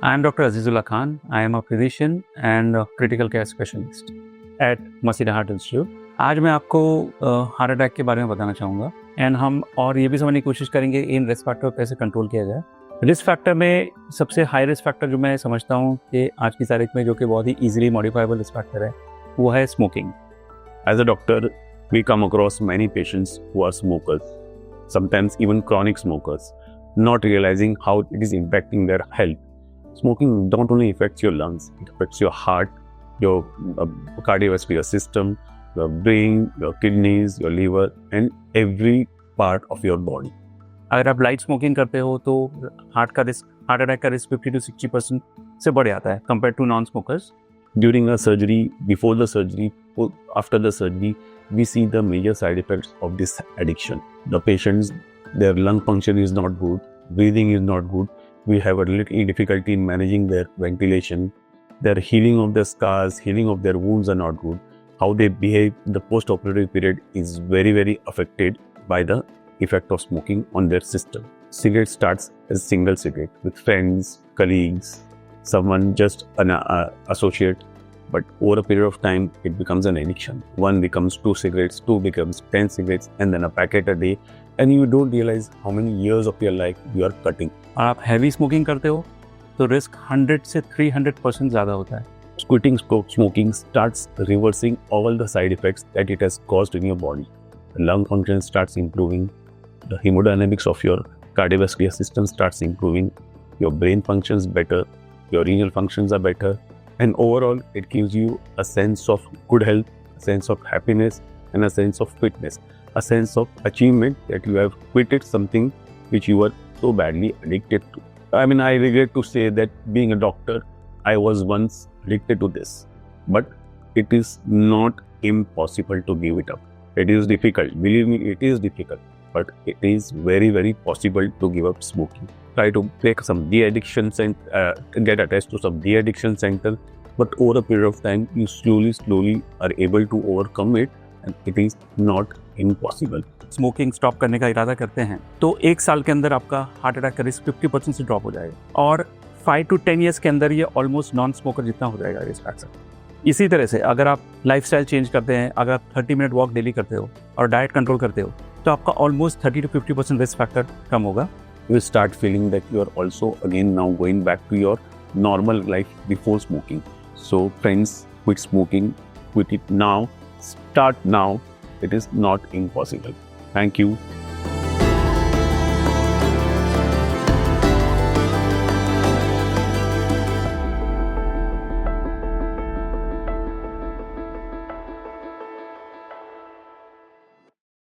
I am Dr. Azizullah Khan. I am a physician and a critical care specialist at Masira Heart Institute. आज मैं आपको heart attack के बारे में बताना चाहूँगा एंड हम और ये भी समझने की कोशिश करेंगे इन रिस्क फैक्टर को कैसे कंट्रोल किया जाए। रिस्क फैक्टर में सबसे हाई रिस्क फैक्टर जो मैं समझता हूँ कि आज की तारीख में जो कि बहुत ही ईजिली मॉडिफाइबल रिस्क फैक्टर है वो है smoking. As a doctor, we come across many patients who are smokers, sometimes even chronic smokers, not realizing how it is impacting their health. Smoking not only affects your lungs, it affects your heart, your cardiovascular system, your brain, your kidneys, your liver, and every part of your body. अगर आप light smoking करते हो तो heart attack का risk 50 to 60% से बढ़ जाता है compare to non smokers. During a surgery, before the surgery, or after the surgery, we see the major side effects of this addiction. The patients, their lung function is not good, breathing is not good. We have a little difficulty in managing their ventilation. Their healing of their scars, healing of their wounds are not good. How they behave in the post-operative period is very, very affected by the effect of smoking on their system. Cigarette starts as single cigarette with friends, colleagues, someone just an associate, but over a period of time it becomes an addiction. One becomes 2 cigarettes, 2 becomes 10 cigarettes, and then a packet a day, and you don't realize how many years of your life you are cutting. और आप heavy smoking करते हो तो risk 100 से 300% ज़्यादा होता है। Quitting smoking starts reversing all the side effects that it has caused in your body. The lung function starts improving, the hemodynamics of your cardiovascular system starts improving, your brain functions better, your renal functions are better, and overall it gives you a sense of good health, a sense of happiness, and a sense of fitness, a sense of achievement that you have quitted something which you were so badly addicted to. I mean, I regret to say that being a doctor, I was once addicted to this, but it is not impossible to give it up. It is difficult, believe me, it is difficult, but it is very, very possible to give up smoking. Try to take some de-addiction center, get attached to some de-addiction center, but over a period of time, you slowly are able to overcome it, and it is not impossible. Smoking stop करने का इरादा करते हैं तो 1 साल के अंदर आपका हार्ट अटैक का रिस्क 50% से ड्रॉप हो जाएगा और 5 to 10 ईयर्स के अंदर ये ऑलमोस्ट नॉन स्मोकर जितना हो जाएगा रिस्क फैक्टर। इसी तरह से अगर आप लाइफस्टाइल चेंज करते हैं, अगर आप 30 मिनट वॉक डेली करते हो और डाइट कंट्रोल करते हो तो आपका ऑलमोस्ट 30 to 50% रिस्क फैक्टर कम होगा। You start feeling that you are also again now going back to your normal life before smoking. So friends, quit smoking, quit it now, start now. It is not impossible. Thank you.